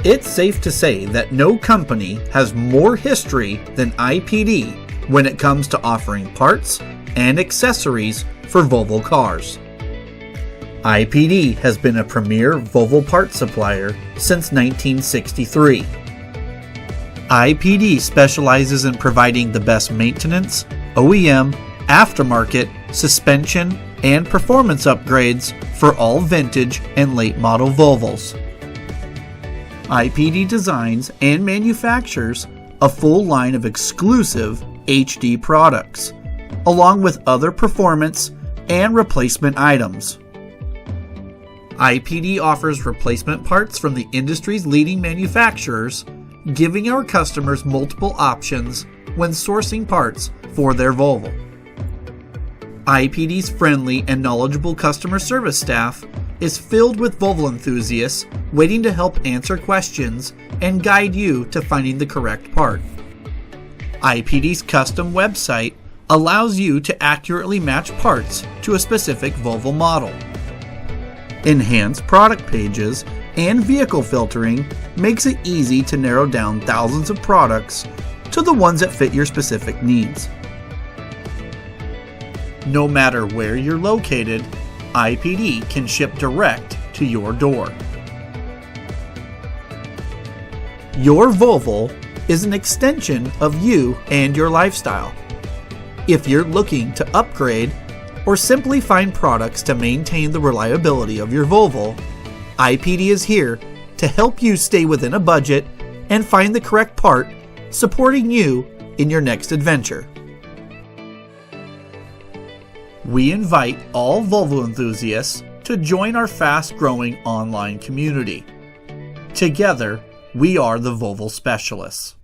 It's safe to say that no company has more history than IPD when it comes to offering parts and accessories for Volvo cars. IPD has been a premier Volvo parts supplier since 1963. IPD specializes in providing the best maintenance, OEM, aftermarket, suspension, and performance upgrades for all vintage and late model Volvos. IPD designs and manufactures a full line of exclusive HD products, along with other performance and replacement items. IPD offers replacement parts from the industry's leading manufacturers, giving our customers multiple options when sourcing parts for their Volvo. IPD's friendly and knowledgeable customer service staff is filled with Volvo enthusiasts waiting to help answer questions and guide you to finding the correct part. IPD's custom website allows you to accurately match parts to a specific Volvo model. Enhanced product pages and vehicle filtering makes it easy to narrow down thousands of products to the ones that fit your specific needs. No matter where you're located, IPD can ship direct to your door. Your Volvo is an extension of you and your lifestyle. If you're looking to upgrade or simply find products to maintain the reliability of your Volvo, IPD is here to help you stay within a budget and find the correct part, supporting you in your next adventure. We invite all Volvo enthusiasts to join our fast-growing online community. Together, we are the Volvo Specialists.